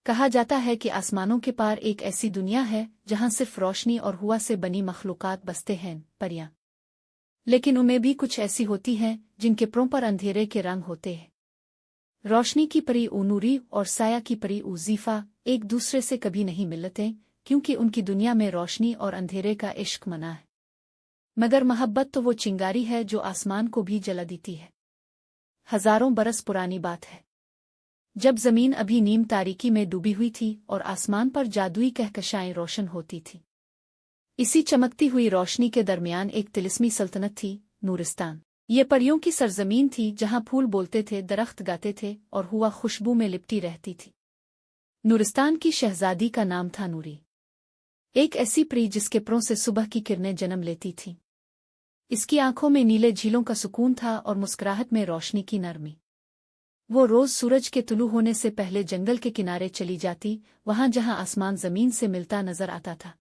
कहा जाता है कि आसमानों के पार एक ऐसी दुनिया है जहां सिर्फ रोशनी और हुआ से बनी मखलूकात बसते हैं, परियां। लेकिन उनमें भी कुछ ऐसी होती हैं जिनके प्रों पर अंधेरे के रंग होते हैं। रोशनी की परी ऊनूरी और साया की परी उज़ीफा एक दूसरे से कभी नहीं मिलते, क्योंकि उनकी दुनिया में रोशनी और अंधेरे का इश्क मना है। मगर मोहब्बत तो वो चिंगारी है जो आसमान को भी जला देती है। हजारों बरस पुरानी बात है, जब जमीन अभी नीम तारीकी में डूबी हुई थी और आसमान पर जादुई कहकशाएं रोशन होती थी। इसी चमकती हुई रोशनी के दरमियान एक तिलिस्मी सल्तनत थी, नूरिस्तान। ये परियों की सरजमीन थी जहां फूल बोलते थे, दरख्त गाते थे और हुआ खुशबू में लिपटी रहती थी। नूरिस्तान की शहजादी का नाम था नूरी, एक ऐसी परी जिसके प्रों से सुबह की किरणें जन्म लेती थीं। इसकी आंखों में नीले झीलों का सुकून था और मुस्कुराहट में रोशनी की नरमी। वो रोज सूरज के तुलू होने से पहले जंगल के किनारे चली जाती, वहां जहां आसमान जमीन से मिलता नजर आता था।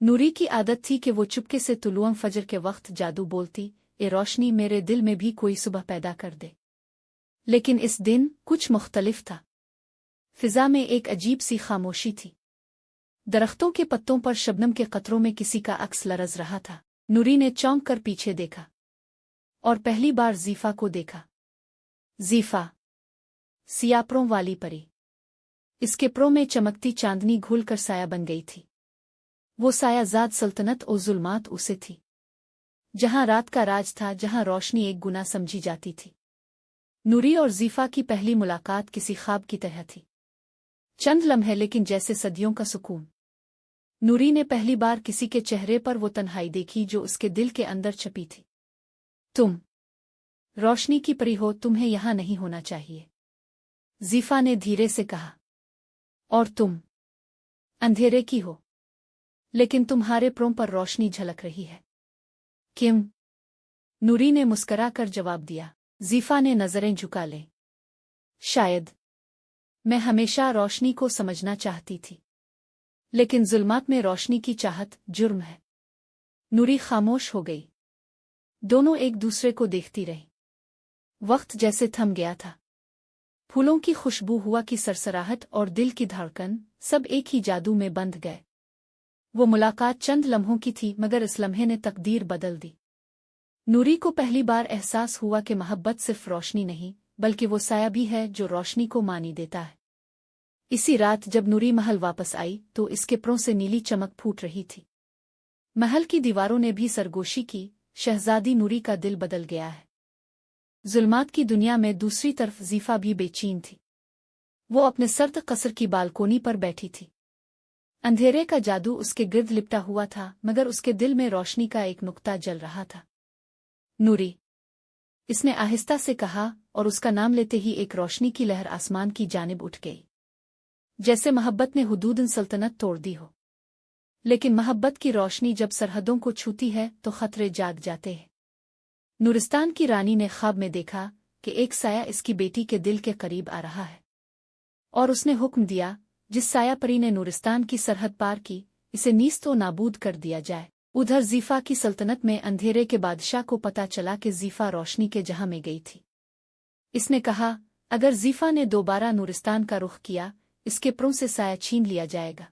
नूरी की आदत थी कि वो चुपके से तुलुअं फजर के वक्त जादू बोलती, ए रोशनी मेरे दिल में भी कोई सुबह पैदा कर दे। लेकिन इस दिन कुछ मुख्तलिफ था। फिजा में एक अजीब सी खामोशी थी। दरख्तों के पत्तों पर शबनम के कतरों में किसी का अक्स लरज रहा था। नूरी ने चौंक कर पीछे देखा और पहली बार ज़ीफा को देखा। ज़ीफा, सियाप्रों वाली परी। इसके प्रों में चमकती चांदनी घुल कर साया बन गई थी। वो सायाजाद सल्तनत और जुल्मात उसे थी, जहां रात का राज था, जहां रोशनी एक गुनाह समझी जाती थी। नूरी और ज़ीफा की पहली मुलाकात किसी ख्वाब की तरह थी, चंद लम्हे लेकिन जैसे सदियों का सुकून। नूरी ने पहली बार किसी के चेहरे पर वो तन्हाई देखी जो उसके दिल के अंदर छपी थी। तुम रोशनी की परी हो, तुम्हें यहां नहीं होना चाहिए, ज़ीफा ने धीरे से कहा। और तुम अंधेरे की हो, लेकिन तुम्हारे प्रों पर रोशनी झलक रही है। क्यों? नूरी ने मुस्करा कर जवाब दिया। ज़ीफा ने नजरें झुका ले। शायद मैं हमेशा रोशनी को समझना चाहती थी, लेकिन जुल्मात में रोशनी की चाहत जुर्म है। नूरी खामोश हो गई। दोनों एक दूसरे को देखती रही। वक्त जैसे थम गया था। फूलों की खुशबू, हुआ की सरसराहट और दिल की धड़कन सब एक ही जादू में बंध गए। वो मुलाकात चंद लम्हों की थी, मगर इस लम्हे ने तकदीर बदल दी। नूरी को पहली बार एहसास हुआ कि मोहब्बत सिर्फ रोशनी नहीं, बल्कि वो साया भी है जो रोशनी को मानी देता है। इसी रात जब नूरी महल वापस आई तो इसके प्रों से नीली चमक फूट रही थी। महल की दीवारों ने भी सरगोशी की, शहजादी नूरी का दिल बदल गया है। जुल्मात की दुनिया में दूसरी तरफ ज़ीफा भी बेचैन थी। वो अपने सर्द कसर की बालकोनी पर बैठी थी। अंधेरे का जादू उसके गिर्द लिपटा हुआ था, मगर उसके दिल में रोशनी का एक नुक्ता जल रहा था। नूरी, इसने आहिस्ता से कहा, और उसका नाम लेते ही एक रोशनी की लहर आसमान की जानिब उठ गई, जैसे मोहब्बत ने हुदूदन सल्तनत तोड़ दी हो। लेकिन मोहब्बत की रोशनी जब सरहदों को छूती है तो खतरे जाग जाते हैं। नूरिस्तान की रानी ने ख्वाब में देखा कि एक साया इसकी बेटी के दिल के करीब आ रहा है, और उसने हुक्म दिया, जिस साया परी ने नूरिस्तान की सरहद पार की, इसे नीस्तो नाबूद कर दिया जाए। उधर ज़ीफा की सल्तनत में अंधेरे के बादशाह को पता चला कि ज़ीफा रोशनी के जहां में गई थी। इसने कहा, अगर ज़ीफा ने दोबारा नूरिस्तान का रुख किया, इसके प्रों से साया छीन लिया जाएगा।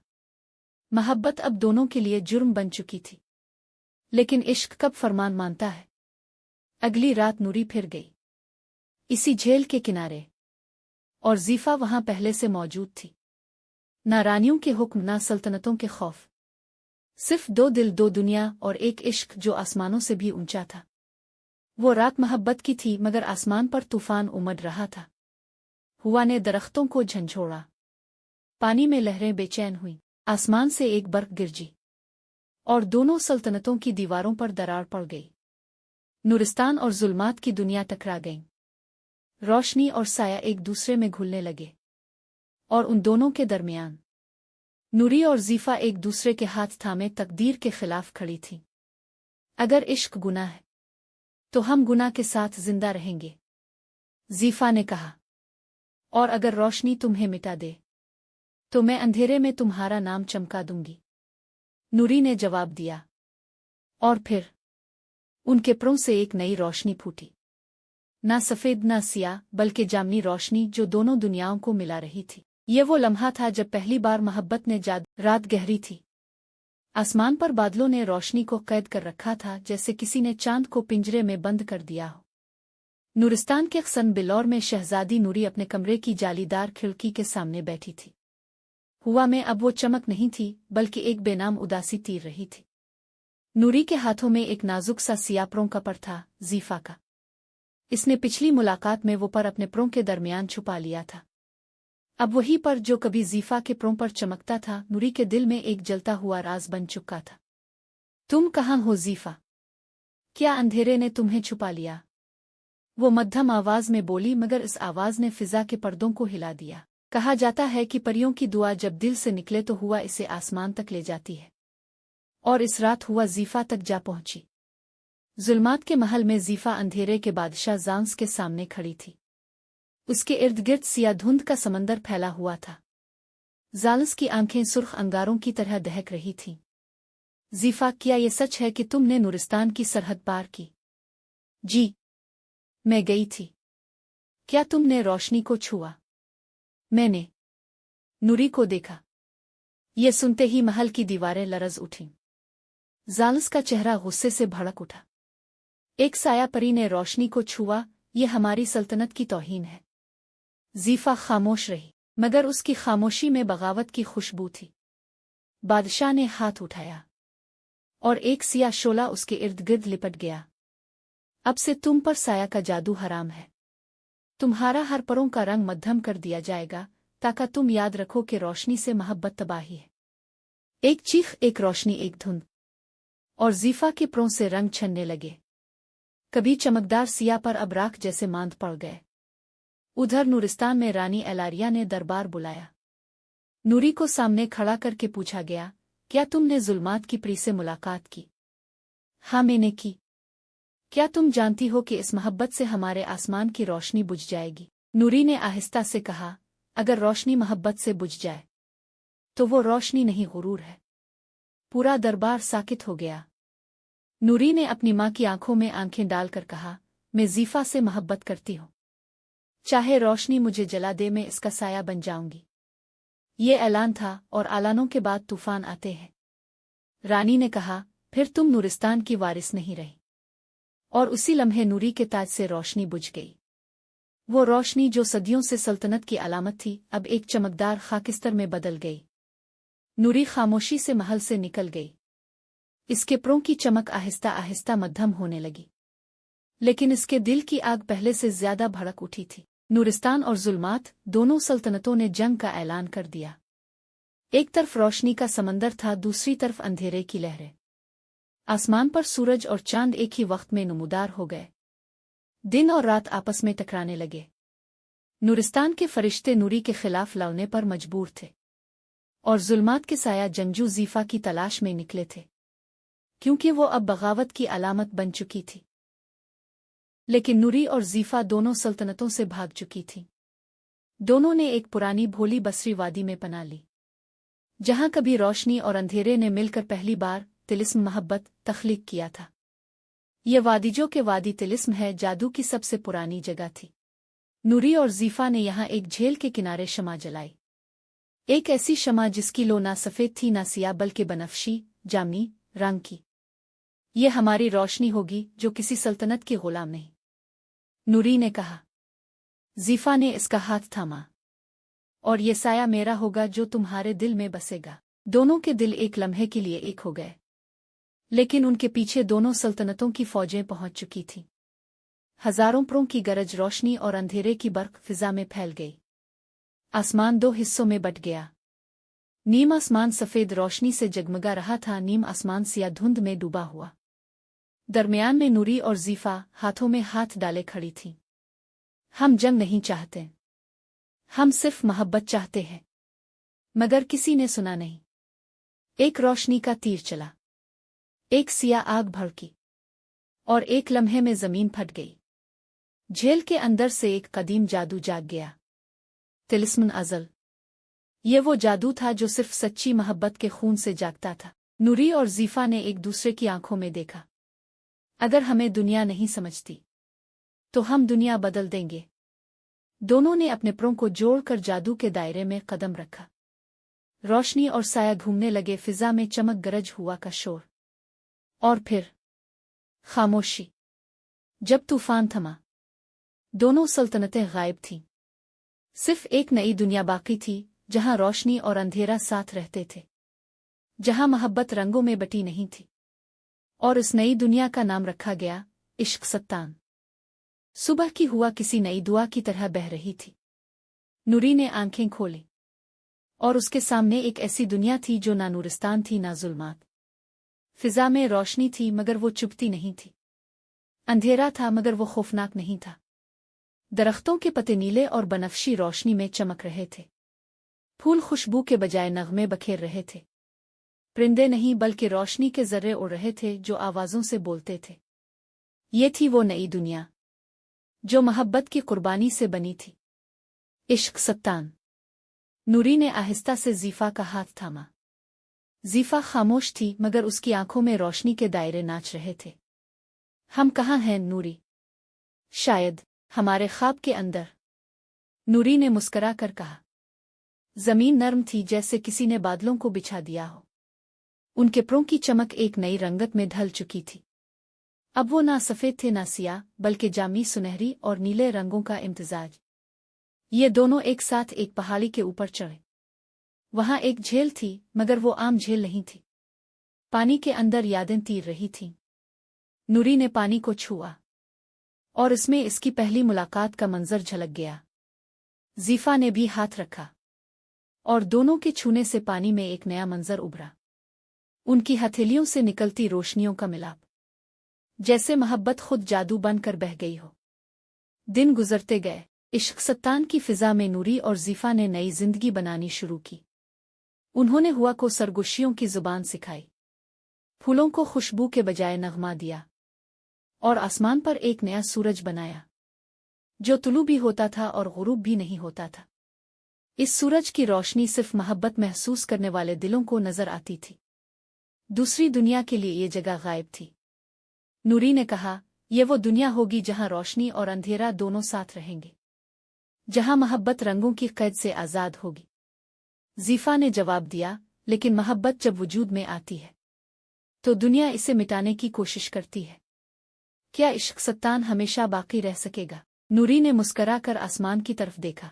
मोहब्बत अब दोनों के लिए जुर्म बन चुकी थी, लेकिन इश्क कब फरमान मानता है। अगली रात नूरी फिर गई, इसी झील के किनारे, और ज़ीफा वहां पहले से मौजूद थी। ना रानियों के हुक्म, ना सल्तनतों के खौफ, सिर्फ दो दिल, दो दुनिया और एक इश्क जो आसमानों से भी ऊंचा था। वो रात मोहब्बत की थी, मगर आसमान पर तूफान उमड़ रहा था। हुआ ने दरख्तों को झंझोड़ा, पानी में लहरें बेचैन हुईं, आसमान से एक बर्फ गिरजी, और दोनों सल्तनतों की दीवारों पर दरार पड़ गई। नूरिस्तान और जुल्मात की दुनिया टकरा गईं। रोशनी और साया एक दूसरे में घुलने लगे, और उन दोनों के दरमियान नूरी और ज़ीफा एक दूसरे के हाथ थामे तकदीर के खिलाफ खड़ी थीं। अगर इश्क गुनाह है तो हम गुनाह के साथ जिंदा रहेंगे, ज़ीफा ने कहा। और अगर रोशनी तुम्हें मिटा दे तो मैं अंधेरे में तुम्हारा नाम चमका दूंगी, नूरी ने जवाब दिया। और फिर उनके प्रों से एक नई रोशनी फूटी, ना सफ़ेद ना सिया, बल्कि जामनी रोशनी जो दोनों दुनियाओं को मिला रही थी। ये वो लम्हा था जब पहली बार मोहब्बत ने रात गहरी थी। आसमान पर बादलों ने रोशनी को कैद कर रखा था, जैसे किसी ने चांद को पिंजरे में बंद कर दिया हो। नूरिस्तान के सन बिलौर में शहजादी नूरी अपने कमरे की जालीदार खिड़की के सामने बैठी थी। हुआ में अब वो चमक नहीं थी, बल्कि एक बेनाम उदासी तीर रही थी। नूरी के हाथों में एक नाजुक सा सियापरों का पर था, ज़ीफ़ा का। इसने पिछली मुलाकात में वो पर अपने प्रों के दरमियान छुपा लिया था। अब वही पर जो कभी ज़ीफ़ा के प्रों पर चमकता था, नूरी के दिल में एक जलता हुआ राज बन चुका था। तुम कहाँ हो ज़ीफ़ा? क्या अंधेरे ने तुम्हें छुपा लिया? वो मध्यम आवाज़ में बोली, मगर इस आवाज़ ने फिज़ा के पर्दों को हिला दिया। कहा जाता है कि परियों की दुआ जब दिल से निकले तो हुआ इसे आसमान तक ले जाती है, और इस रात हुआ ज़ीफ़ा तक जा पहुंची। जुल्मात के महल में ज़ीफ़ा अंधेरे के बादशाह ज़ांस के सामने खड़ी थी। उसके इर्द गिर्द सिया धुंध का समंदर फैला हुआ था। ज़ांस की आंखें सुर्ख अंगारों की तरह दहक रही थीं। ज़ीफ़ा, क्या ये सच है कि तुमने नूरिस्तान की सरहद पार की? जी, मैं गई थी। क्या तुमने रोशनी को छुआ? मैंने नूरी को देखा। ये सुनते ही महल की दीवारें लरज़ उठीं। ज़ांस का चेहरा गुस्से से भड़क उठा। एक साया परी ने रोशनी को छुआ, ये हमारी सल्तनत की तौहीन है। ज़ीफ़ा खामोश रही, मगर उसकी खामोशी में बगावत की खुशबू थी। बादशाह ने हाथ उठाया और एक सिया शोला उसके इर्द गिर्द लिपट गया। अब से तुम पर साया का जादू हराम है। तुम्हारा हर परों का रंग मध्यम कर दिया जाएगा, ताकि तुम याद रखो कि रोशनी से मोहब्बत तबाही है। एक चीख, एक रोशनी, एक धुंध, और ज़ीफ़ा के प्रों से रंग छनने लगे। कभी चमकदार सिया पर अब राख जैसे मांद पड़ गए। उधर नूरिस्तान में रानी एलारिया ने दरबार बुलाया। नूरी को सामने खड़ा करके पूछा गया, क्या तुमने जुल्मात की परी से मुलाकात की? हाँ, मैंने की। क्या तुम जानती हो कि इस मोहब्बत से हमारे आसमान की रोशनी बुझ जाएगी? नूरी ने आहिस्ता से कहा, अगर रोशनी मोहब्बत से बुझ जाए तो वो रोशनी नहीं, गुरूर है। पूरा दरबार साकित हो गया। नूरी ने अपनी माँ की आंखों में आंखें डालकर कहा, मैं ज़ीफ़ा से मोहब्बत करती हूँ। चाहे रोशनी मुझे जला दे, मैं इसका साया बन जाऊंगी। ये ऐलान था, और ऐलानों के बाद तूफान आते हैं। रानी ने कहा, फिर तुम नूरिस्तान की वारिस नहीं रही। और उसी लम्हे नूरी के ताज से रोशनी बुझ गई। वो रोशनी जो सदियों से सल्तनत की अलामत थी, अब एक चमकदार खाकिस्तर में बदल गई। नूरी खामोशी से महल से निकल गई। इसके प्रों की चमक आहिस्ता आहिस्ता मध्यम होने लगी, लेकिन इसके दिल की आग पहले से ज्यादा भड़क उठी थी। नूरिस्तान और जुल्मात, दोनों सल्तनतों ने जंग का ऐलान कर दिया। एक तरफ रोशनी का समंदर था, दूसरी तरफ अंधेरे की लहरें। आसमान पर सूरज और चांद एक ही वक्त में नमूदार हो गए। दिन और रात आपस में टकराने लगे। नूरिस्तान के फरिश्ते नूरी के खिलाफ लड़ने पर मजबूर थे, और जुल्मात के साया जंगजू ज़ीफ़ा की तलाश में निकले थे, क्योंकि वो अब बगावत की अलामत बन चुकी थी। लेकिन नूरी और ज़ीफ़ा दोनों सल्तनतों से भाग चुकी थीं। दोनों ने एक पुरानी भोली बसरी वादी में पनाह ली, जहां कभी रोशनी और अंधेरे ने मिलकर पहली बार तिलिस्म मोहब्बत तख्लीक किया था। ये वादी जो के वादी तिलिस्म है, जादू की सबसे पुरानी जगह थी। नूरी और ज़ीफ़ा ने यहाँ एक झील के किनारे शमा जलाई। एक ऐसी शमा जिसकी लो ना सफ़ेद थी ना सिया, बल्कि बनफशी जामनी रंग की। ये हमारी रोशनी होगी, जो किसी सल्तनत की गुलाम नहीं, नूरी ने कहा। ज़ीफ़ा ने इसका हाथ थामा, और ये साया मेरा होगा जो तुम्हारे दिल में बसेगा। दोनों के दिल एक लम्हे के लिए एक हो गए, लेकिन उनके पीछे दोनों सल्तनतों की फौजें पहुंच चुकी थीं। हजारों प्रों की गरज रोशनी और अंधेरे की बर्फ फिजा में फैल गई। आसमान दो हिस्सों में बट गया। नीम आसमान सफ़ेद रोशनी से जगमगा रहा था, नीम आसमान सिया धुंध में डूबा हुआ। दरमियान में नूरी और ज़ीफ़ा हाथों में हाथ डाले खड़ी थीं। हम जंग नहीं चाहते, हम सिर्फ मोहब्बत चाहते हैं। मगर किसी ने सुना नहीं। एक रोशनी का तीर चला, एक सिया आग भड़की, और एक लम्हे में जमीन फट गई। झील के अंदर से एक कदीम जादू जाग गया, तिलिस्म अज़ल। ये वो जादू था जो सिर्फ सच्ची मोहब्बत के खून से जागता था। नूरी और ज़ीफ़ा ने एक दूसरे की आंखों में देखा। अगर हमें दुनिया नहीं समझती, तो हम दुनिया बदल देंगे। दोनों ने अपने परों को जोड़कर जादू के दायरे में कदम रखा। रोशनी और साया घूमने लगे, फिजा में चमक गरज हुआ का शोर। और फिर खामोशी। जब तूफान थमा, दोनों सल्तनतें गायब थीं। सिर्फ एक नई दुनिया बाकी थी, जहां रोशनी और अंधेरा साथ रहते थे, जहां मोहब्बत रंगों में बटी नहीं थी। और इस नई दुनिया का नाम रखा गया इश्क सत्तान। सुबह की हुआ किसी नई दुआ की तरह बह रही थी। नूरी ने आंखें खोली और उसके सामने एक ऐसी दुनिया थी जो ना नूरिस्तान थी ना जुल्मात। फिजा में रोशनी थी मगर वो चुभती नहीं थी। अंधेरा था मगर वो खौफनाक नहीं था। दरख्तों के पत्ते नीले और बनफशी रोशनी में चमक रहे थे। फूल खुशबू के बजाय नगमे बखेर रहे थे। परिंदे नहीं बल्कि रोशनी के जर्रे उड़ रहे थे जो आवाज़ों से बोलते थे। ये थी वो नई दुनिया जो मोहब्बत की कुर्बानी से बनी थी। इश्क सत्तान। नूरी ने आहिस्ता से ज़ीफ़ा का हाथ थामा। ज़ीफ़ा खामोश थी मगर उसकी आंखों में रोशनी के दायरे नाच रहे थे। हम कहाँ हैं नूरी? शायद हमारे ख्वाब के अंदर, नूरी ने मुस्करा कर कहा। जमीन नर्म थी जैसे किसी ने बादलों को बिछा दिया हो। उनके परों की चमक एक नई रंगत में ढल चुकी थी। अब वो ना सफ़ेद थे ना सियाह, बल्कि जामी सुनहरी और नीले रंगों का इम्तिजाज। ये दोनों एक साथ एक पहाड़ी के ऊपर चढ़े। वहां एक झील थी मगर वो आम झील नहीं थी। पानी के अंदर यादें तीर रही थीं। नूरी ने पानी को छुआ और इसमें इसकी पहली मुलाकात का मंजर झलक गया। ज़ीफ़ा ने भी हाथ रखा और दोनों के छूने से पानी में एक नया मंजर उभरा। उनकी हथेलियों से निकलती रोशनियों का मिलाप, जैसे मोहब्बत खुद जादू बनकर बह गई हो। दिन गुजरते गए। इश्क सत्तान की फिजा में नूरी और ज़ीफ़ा ने नई जिंदगी बनानी शुरू की। उन्होंने हुआ को सरगोशियों की जुबान सिखाई, फूलों को खुशबू के बजाय नगमा दिया और आसमान पर एक नया सूरज बनाया जो तुलू भी होता था और गुरूब भी नहीं होता था। इस सूरज की रोशनी सिर्फ मोहब्बत महसूस करने वाले दिलों को नजर आती थी। दूसरी दुनिया के लिए ये जगह गायब थी। नूरी ने कहा, ये वो दुनिया होगी जहां रोशनी और अंधेरा दोनों साथ रहेंगे, जहां मोहब्बत रंगों की कैद से आज़ाद होगी। ज़ीफ़ा ने जवाब दिया, लेकिन मोहब्बत जब वजूद में आती है तो दुनिया इसे मिटाने की कोशिश करती है। क्या इश्क सत्तान हमेशा बाकी रह सकेगा? नूरी ने मुस्कराकर आसमान की तरफ देखा।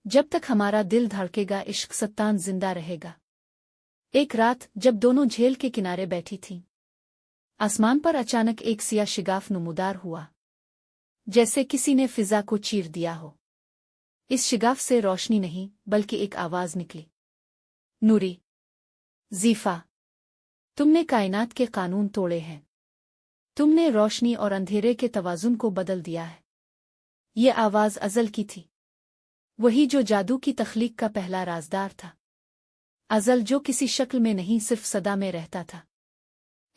जब तक हमारा दिल धड़केगा इश्क सत्तान जिंदा रहेगा। एक रात जब दोनों झील के किनारे बैठी थीं, आसमान पर अचानक एक सिया शिगाफ नुमूदार हुआ, जैसे किसी ने फिजा को चीर दिया हो। इस शिगाफ से रोशनी नहीं बल्कि एक आवाज निकली, नूरी, ज़ीफ़ा, तुमने कायनात के कानून तोड़े हैं। तुमने रोशनी और अंधेरे के तवाज़ुन को बदल दिया है। ये आवाज़ अज़ल की थी, वही जो जादू की तख्लीक का पहला राजदार था। अज़ल जो किसी शक्ल में नहीं सिर्फ सदा में रहता था।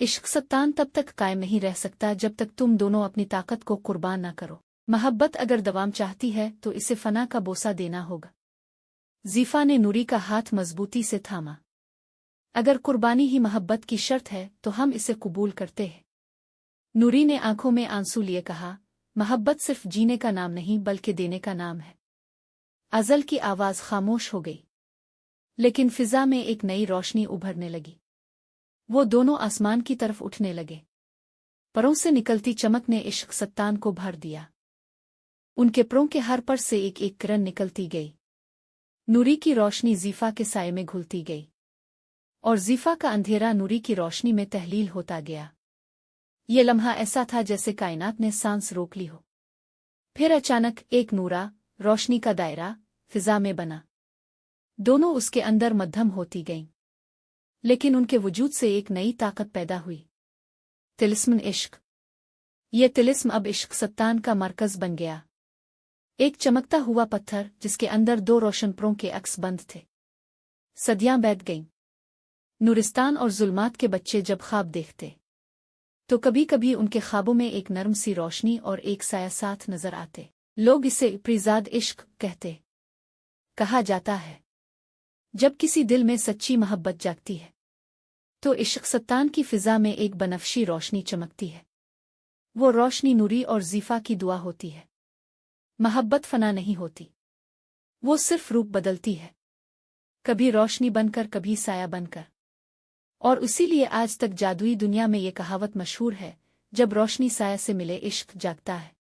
इश्क सत्तान तब तक कायम नहीं रह सकता जब तक तुम दोनों अपनी ताकत को कुर्बान न करो। मोहब्बत अगर दवाम चाहती है तो इसे फना का बोसा देना होगा। ज़ीफ़ा ने नूरी का हाथ मजबूती से थामा। अगर कुर्बानी ही मोहब्बत की शर्त है तो हम इसे कबूल करते हैं। नूरी ने आंखों में आंसू लिए कहा, मोहब्बत सिर्फ जीने का नाम नहीं बल्कि देने का नाम है। अज़ल की आवाज़ खामोश हो गई, लेकिन फिजा में एक नई रोशनी उभरने लगी। वो दोनों आसमान की तरफ उठने लगे। परों से निकलती चमक ने इश्क सत्तान को भर दिया। उनके परों के हर पर से एक एक किरण निकलती गई। नूरी की रोशनी ज़ीफ़ा के साये में घुलती गई और ज़ीफ़ा का अंधेरा नूरी की रोशनी में तहलील होता गया। ये लम्हा ऐसा था जैसे कायनात ने सांस रोक ली हो। फिर अचानक एक नूरा रोशनी का दायरा फिजा में बना। दोनों उसके अंदर मध्यम होती गईं, लेकिन उनके वजूद से एक नई ताकत पैदा हुई, तिलिस्म इश्क। ये तिलिस्म अब इश्क सत्तान का मरकज बन गया, एक चमकता हुआ पत्थर जिसके अंदर दो रोशन परों के अक्स बंद थे। सदियां बीत गईं। नूरिस्तान और जुल्मात के बच्चे जब ख्वाब देखते तो कभी कभी उनके ख्वाबों में एक नर्म सी रोशनी और एक साया साथ नजर आते। लोग इसे प्रिजाद इश्क कहते। कहा जाता है जब किसी दिल में सच्ची मोहब्बत जागती है तो इश्क सत्तान की फिजा में एक बनफशी रोशनी चमकती है। वो रोशनी नूरी और ज़ीफ़ा की दुआ होती है। محبت فنا نہیں ہوتی، وہ صرف روپ بدلتی ہے، کبھی روشنی بن کر کبھی سایہ بن کر۔ اور اسی لیے آج تک جادوئی دنیا میں یہ کہاوت مشہور ہے، جب روشنی سایہ سے ملے عشق جاگتا ہے۔